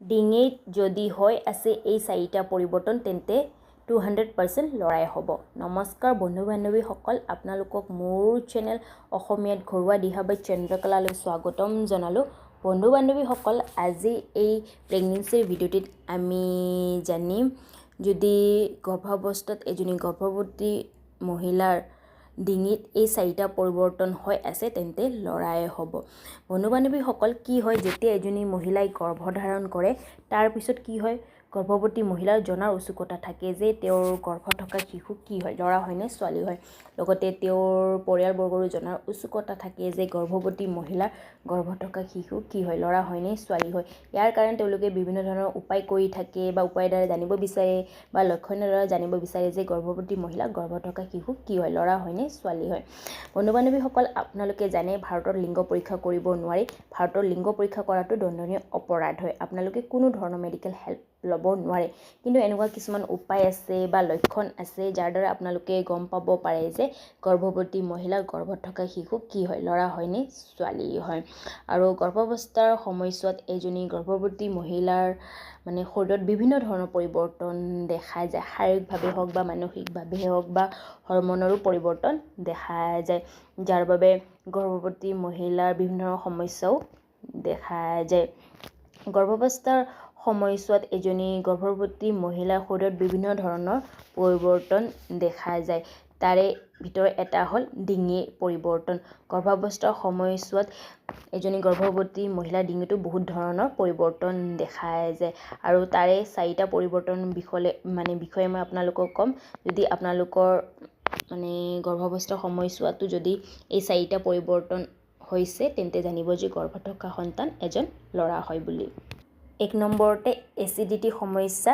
ডিঙিত যদি হৈ আছে এই চাৰিটা পৰিৱৰ্তন তেন্তে 200% লৰাই হ'ব। নমস্কাৰ বন্ধু বান্ধৱীসকল, আপোনালোকক মোৰ চেনেল অসমীয়াত ঘৰুৱা দিহা বাই চন্দ্ৰকলালৈ স্বাগতম জনালোঁ। বন্ধু বান্ধৱীসকল, আজি এই প্ৰেগনেঞ্চিৰ ভিডিঅ'টিত আমি জানিম যদি গৰ্ভাৱস্থাত এজনী গৰ্ভৱতী মহিলাৰ ডিঙিত এই চাৰিটা পৰিৱৰ্তন হৈ আছে তেন্তে লৰাই হ'ব। বন্ধু বান্ধৱীসকল, কি হয় যেতিয়া এজনী মহিলাই গৰ্ভধাৰণ কৰে তাৰ পিছত কি হয়, গৰ্ভৱতী মহিলাৰ জনাৰ উৎসুকতা থাকে যে তেওঁৰ গৰ্ভত থকা শিশু কি হয়, ল'ৰা হয় নে ছোৱালী হয়। লগতে তেওঁৰ পৰিয়ালবৰ্গৰো জনাৰ উৎসুকতা থাকে যে গৰ্ভৱতী মহিলাৰ গৰ্ভত থকা শিশু কি হয়, ল'ৰা হয় নে ছোৱালী হয়। ইয়াৰ কাৰণে তেওঁলোকে বিভিন্ন ধৰণৰ উপায় কৰি থাকে বা উপায়ৰ দ্বাৰা জানিব বিচাৰে বা লক্ষণৰ দ্বাৰা জানিব বিচাৰে যে গৰ্ভৱতী মহিলাৰ গৰ্ভত থকা শিশু কি হয়, ল'ৰা হয় নে ছোৱালী হয়। বন্ধু বান্ধৱীসকল, আপোনালোকে জানে ভাৰতত লিংগ পৰীক্ষা কৰিব নোৱাৰি। ভাৰতৰ লিংগ পৰীক্ষা কৰাটো দণ্ডনীয় অপৰাধ হয়। আপোনালোকে কোনো ধৰণৰ মেডিকেল হেল্প ল'ব নোৱাৰে। কিন্তু এনেকুৱা কিছুমান উপায় আছে বা লক্ষণ আছে যাৰ দ্বাৰা আপোনালোকে গম পাব পাৰে যে গৰ্ভৱতী মহিলাৰ গৰ্ভত থকা শিশু কি হয়, ল'ৰা হয় নে ছোৱালী হয়। আৰু গৰ্ভাৱস্থাৰ সময়ছোৱাত এজনী গৰ্ভৱতী মহিলাৰ শৰীৰত বিভিন্ন ধৰণৰ পৰিৱৰ্তন দেখা যায়। শাৰীৰিকভাৱে হওক বা মানসিকভাৱে হওক বা হৰম'নৰো পৰিৱৰ্তন দেখা যায়, যাৰ বাবে গৰ্ভৱতী মহিলাৰ বিভিন্ন ধৰণৰ সমস্যাও দেখা যায়। গৰ্ভাৱস্থাৰ সময়ছোৱাত এজনী গৰ্ভৱতী মহিলাৰ শৰীৰত বিভিন্ন ধৰণৰ পৰিৱৰ্তন দেখা যায়। তাৰে ভিতৰত এটা হ'ল ডিঙিৰ পৰিৱৰ্তন। গৰ্ভাৱস্থাৰ সময়ছোৱাত এজনী গৰ্ভৱতী মহিলাৰ ডিঙিতো বহুত ধৰণৰ পৰিৱৰ্তন দেখা যায়। আৰু তাৰে চাৰিটা পৰিৱৰ্তন বিষয়ে মই আপোনালোকক ক'ম। যদি আপোনালোকৰ গৰ্ভাৱস্থাৰ সময়ছোৱাতো যদি এই চাৰিটা পৰিৱৰ্তন হৈছে তেন্তে জানিব যে গৰ্ভত থকা সন্তান এজন ল'ৰা হয় বুলি। 1 নম্বৰতে এচিডিটি সমস্যা,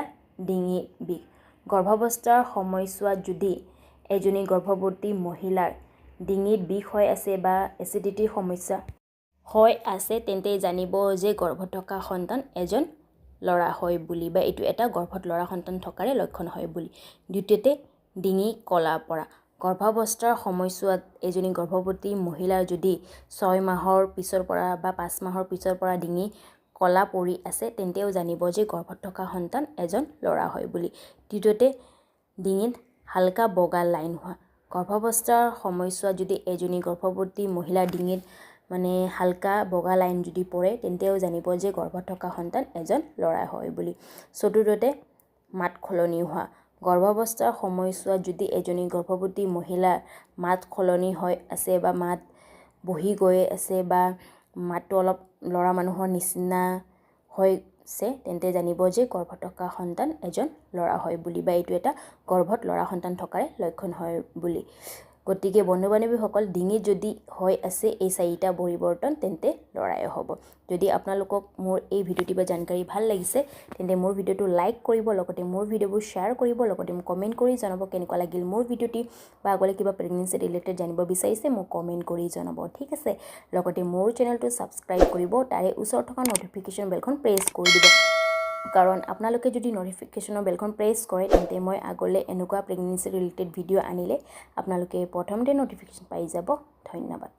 ডিঙি বিষ। গৰ্ভাৱস্থাৰ সময়ছোৱাত যদি এজনী গৰ্ভৱতী মহিলাৰ ডিঙিত বিষ হৈ আছে বা এচিডিটিৰ সমস্যা হৈ আছে তেন্তে জানিব যে গৰ্ভত থকা সন্তান এজন ল'ৰা হয় বুলি, বা এইটো এটা গৰ্ভত ল'ৰা সন্তান থকাৰে লক্ষণ হয় বুলি। দ্বিতীয়তে ডিঙি ক'লা পৰা। গৰ্ভাৱস্থাৰ সময়ছোৱাত এজনী গৰ্ভৱতী মহিলাৰ যদি 6 মাহৰ পিছৰ পৰা বা 5 মাহৰ পিছৰ পৰা ডিঙি ক'লা পৰি আছে তেন্তেও জানিব যে গৰ্ভত থকা সন্তান এজন ল'ৰা হয় বুলি। তৃতীয়তে ডিঙিত হালকা বগা লাইন হোৱা। গৰ্ভাৱস্থাৰ সময়ছোৱাত যদি এজনী গৰ্ভৱতী মহিলাৰ ডিঙিত হালকা বগা লাইন যদি পৰে তেন্তেও জানিব যে গৰ্ভত থকা সন্তান এজন ল'ৰা হয় বুলি। চতুৰ্থতে মাত সলনি হোৱা। গৰ্ভাৱস্থাৰ সময়ছোৱাত যদি এজনী গৰ্ভৱতী মহিলাৰ মাত সলনি হৈ আছে বা মাত বহি গৈ আছে বা মাতটো অলপ ল'ৰা মানুহৰ নিচিনা হৈছে তেন্তে জানিব যে গৰ্ভত থকা সন্তান এজন ল'ৰা হয় বুলি, বা এইটো এটা গৰ্ভত ল'ৰা সন্তান থকাৰে লক্ষণ হয় বুলি। গতিকে বন্ধু বান্ধৱীসকল, ডিঙিত যদি হৈ আছে এই চাৰিটা পৰিৱৰ্তন তেন্তে ল'ৰাই হ'ব। যদি আপোনালোকক মোৰ এই ভিডিঅ'টি বা জানকাৰী ভাল লাগিছে তেন্তে মোৰ ভিডিঅ'টো লাইক কৰিব, লগতে মোৰ ভিডিঅ'বোৰ শ্বেয়াৰ কৰিব, লগতে মোক কমেণ্ট কৰি জনাব কেনেকুৱা লাগিল মোৰ ভিডিঅ'টি, বা আগলৈ কিবা প্ৰেগনেঞ্চি ৰিলেটেড জানিব বিচাৰিছে মোক কমেণ্ট কৰি জনাব, ঠিক আছে। লগতে মোৰ চেনেলটো ছাবস্ক্ৰাইব কৰিব, তাৰে ওচৰত থকা ন'টিফিকেশ্যন বেলখন প্ৰেছ কৰি দিব। কাৰণ আপোনালোকে যদি ন'টিফিকেশ্যনৰ বেলখন প্ৰেছ কৰে তেন্তে মই আগলৈ এনেকুৱা প্ৰেগনেঞ্চি ৰিলেটেড ভিডিঅ' আনিলে আপোনালোকে প্ৰথমতে ন'টিফিকেশ্যন পাই যাব। ধন্যবাদ।